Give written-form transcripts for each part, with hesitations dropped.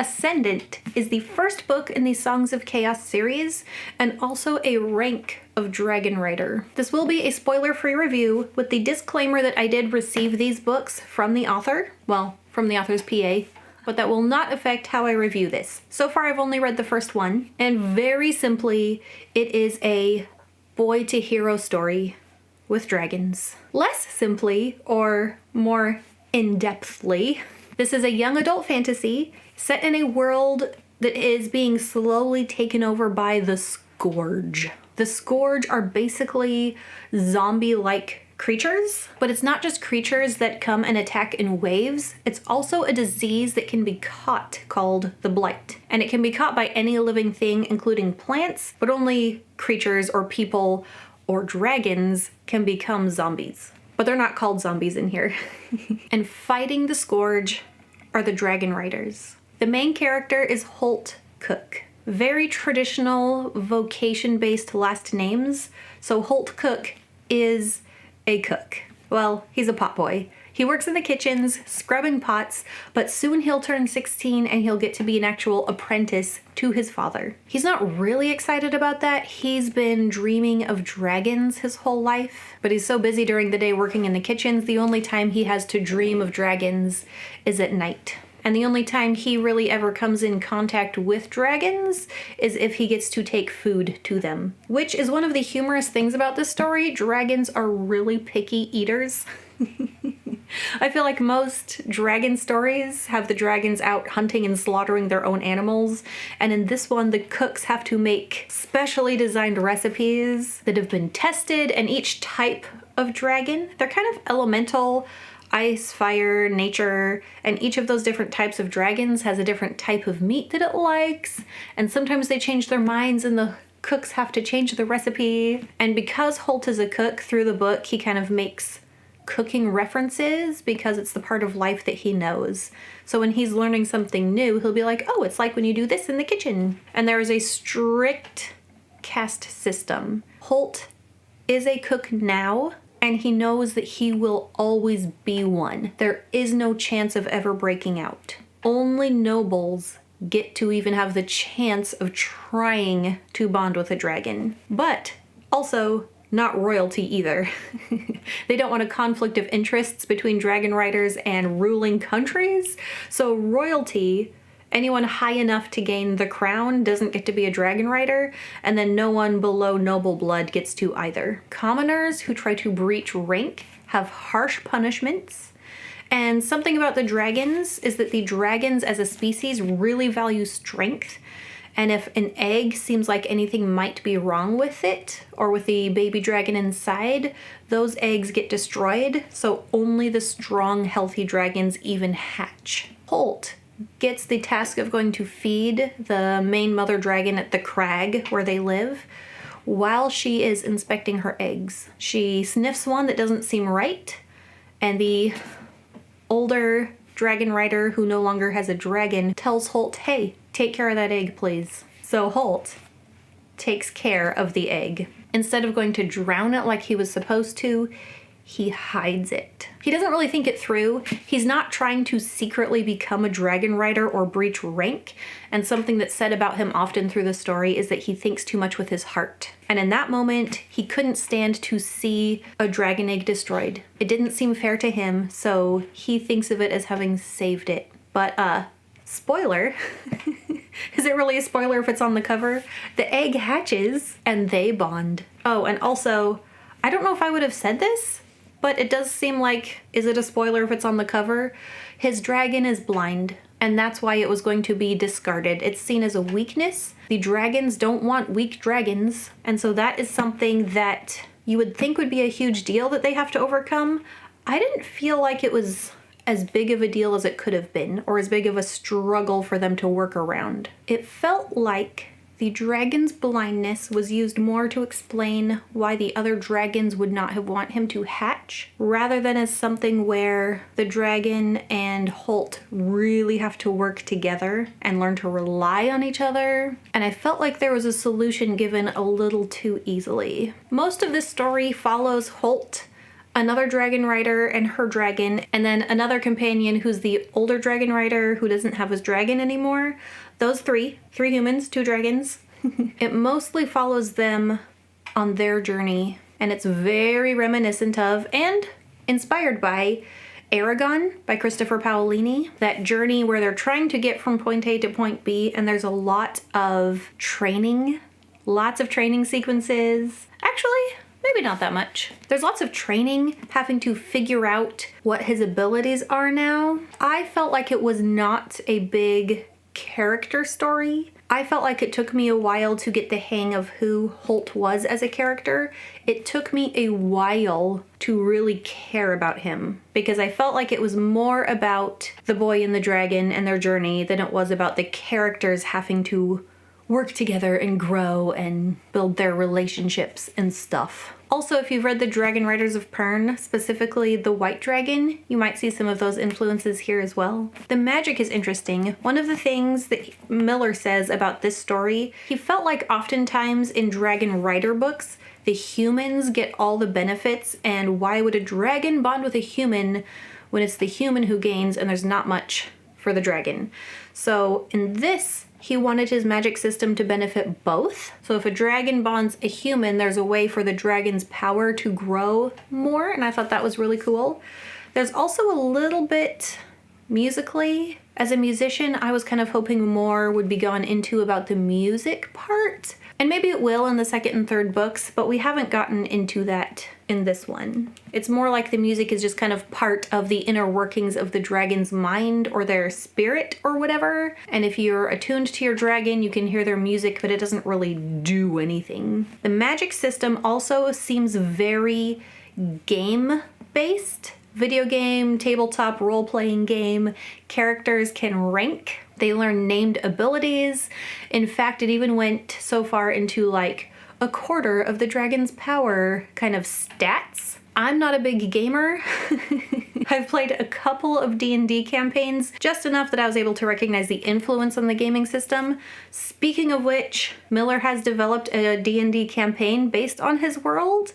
Ascendant is the first book in the Songs of Chaos series, and also a rank of Dragon Rider. This will be a spoiler-free review with the disclaimer that I did receive these books from the author, well, from the author's PA, but that will not affect how I review this. So far I've only read the first one, and very simply, it is a boy to hero story with dragons. Less simply, or more in-depthly, this is a young adult fantasy set in a world that is being slowly taken over by the Scourge. The Scourge are basically zombie-like creatures, but it's not just creatures that come and attack in waves. It's also a disease that can be caught called the Blight. And it can be caught by any living thing, including plants, but only creatures or people or dragons can become zombies. But they're not called zombies in here. And fighting the Scourge are the Dragon Riders. The main character is Holt Cook. Very traditional vocation-based last names. So Holt Cook is a cook. Well, he's a potboy. He works in the kitchens, scrubbing pots, but soon he'll turn 16 and he'll get to be an actual apprentice to his father. He's not really excited about that. He's been dreaming of dragons his whole life, but he's so busy during the day working in the kitchens, the only time he has to dream of dragons is at night. And the only time he really ever comes in contact with dragons is if he gets to take food to them. Which is one of the humorous things about this story. Dragons are really picky eaters. I feel like most dragon stories have the dragons out hunting and slaughtering their own animals. And in this one, the cooks have to make specially designed recipes that have been tested, and each type of dragon, they're kind of elemental, ice, fire, nature, and each of those different types of dragons has a different type of meat that it likes, and sometimes they change their minds and the cooks have to change the recipe. And because Holt is a cook, through the book he kind of makes cooking references because it's the part of life that he knows. So when he's learning something new, he'll be like, oh, it's like when you do this in the kitchen. And there is a strict caste system. Holt is a cook now, and he knows that he will always be one. There is no chance of ever breaking out. Only nobles get to even have the chance of trying to bond with a dragon. But also not royalty either. They don't want a conflict of interests between dragon riders and ruling countries. So royalty, anyone high enough to gain the crown doesn't get to be a dragon rider, and then no one below noble blood gets to either. Commoners who try to breach rank have harsh punishments, and something about the dragons is that the dragons as a species really value strength, and if an egg seems like anything might be wrong with it, or with the baby dragon inside, those eggs get destroyed, so only the strong, healthy dragons even hatch. Holt gets the task of going to feed the main mother dragon at the crag where they live while she is inspecting her eggs. She sniffs one that doesn't seem right, and the older dragon rider who no longer has a dragon tells Holt, hey, take care of that egg, please. So Holt takes care of the egg. Instead of going to drown it like he was supposed to, he hides it. He doesn't really think it through. He's not trying to secretly become a dragon rider or breach rank, and something that's said about him often through the story is that he thinks too much with his heart. And in that moment, he couldn't stand to see a dragon egg destroyed. It didn't seem fair to him, so he thinks of it as having saved it. But, spoiler, is it really a spoiler if it's on the cover? The egg hatches and they bond. Oh, and also, I don't know if I would have said this, but it does seem like, is it a spoiler if it's on the cover? His dragon is blind, and that's why it was going to be discarded. It's seen as a weakness. The dragons don't want weak dragons, and so that is something that you would think would be a huge deal that they have to overcome. I didn't feel like it was as big of a deal as it could have been, or as big of a struggle for them to work around. It felt like the dragon's blindness was used more to explain why the other dragons would not have want him to hatch, rather than as something where the dragon and Holt really have to work together and learn to rely on each other. And I felt like there was a solution given a little too easily. Most of this story follows Holt another dragon rider and her dragon, and then another companion who's the older dragon rider who doesn't have his dragon anymore. Those three humans, 2 dragons. It mostly follows them on their journey, and it's very reminiscent of and inspired by Aragon by Christopher Paolini. That journey where they're trying to get from point A to point B, and there's a lot of training, lots of training sequences. Actually, maybe not that much. There's lots of training, having to figure out what his abilities are now. I felt like it was not a big character story. I felt like it took me a while to get the hang of who Holt was as a character. It took me a while to really care about him because I felt like it was more about the boy and the dragon and their journey than it was about the characters having to work together and grow and build their relationships and stuff. Also, if you've read the Dragon Riders of Pern, specifically the White Dragon, you might see some of those influences here as well. The magic is interesting. One of the things that Miller says about this story, he felt like oftentimes in Dragon Rider books, the humans get all the benefits, and why would a dragon bond with a human when it's the human who gains and there's not much for the dragon? So in this, he wanted his magic system to benefit both. So if a dragon bonds a human, there's a way for the dragon's power to grow more, and I thought that was really cool. There's also a little bit musically. As a musician, I was kind of hoping more would be gone into about the music part, and maybe it will in the second and third books, but we haven't gotten into that in this one. It's more like the music is just kind of part of the inner workings of the dragon's mind or their spirit or whatever. And if you're attuned to your dragon, you can hear their music, but it doesn't really do anything. The magic system also seems very game-based. Video game, tabletop role-playing game. Characters can rank. They learn named abilities. In fact, it even went so far into like a quarter of the dragon's power kind of stats. I'm not a big gamer. I've played a couple of D&D campaigns, just enough that I was able to recognize the influence on the gaming system. Speaking of which, Miller has developed a D&D campaign based on his world,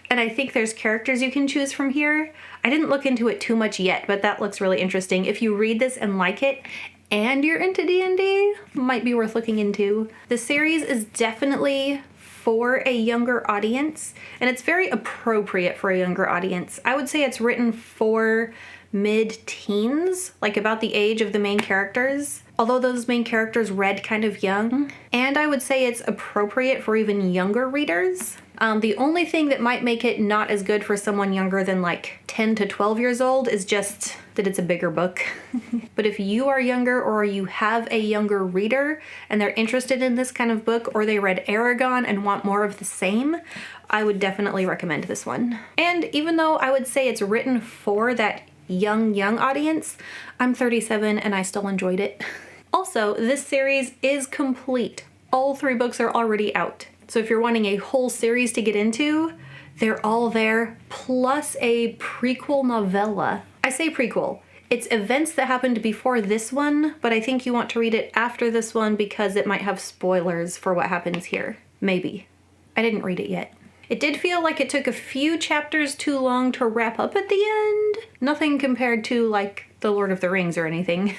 and I think there's characters you can choose from here. I didn't look into it too much yet, but that looks really interesting. If you read this and like it, and you're into D&D, might be worth looking into. The series is definitely for a younger audience, and it's very appropriate for a younger audience. I would say it's written for mid-teens, like about the age of the main characters, although those main characters read kind of young. And I would say it's appropriate for even younger readers. The only thing that might make it not as good for someone younger than like 10 to 12 years old is just that it's a bigger book. But if you are younger or you have a younger reader and they're interested in this kind of book, or they read Aragon and want more of the same, I would definitely recommend this one. And even though I would say it's written for that young audience, I'm 37 and I still enjoyed it. Also, this series is complete. All 3 books are already out. So if you're wanting a whole series to get into, they're all there, plus a prequel novella. I say prequel. It's events that happened before this one, but I think you want to read it after this one because it might have spoilers for what happens here. Maybe. I didn't read it yet. It did feel like it took a few chapters too long to wrap up at the end. Nothing compared to like The Lord of the Rings or anything.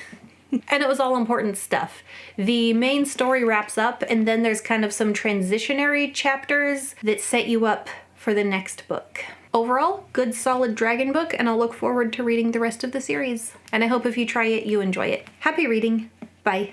And it was all important stuff. The main story wraps up, and then there's kind of some transitionary chapters that set you up for the next book. Overall, good solid dragon book, and I'll look forward to reading the rest of the series. And I hope if you try it, you enjoy it. Happy reading. Bye.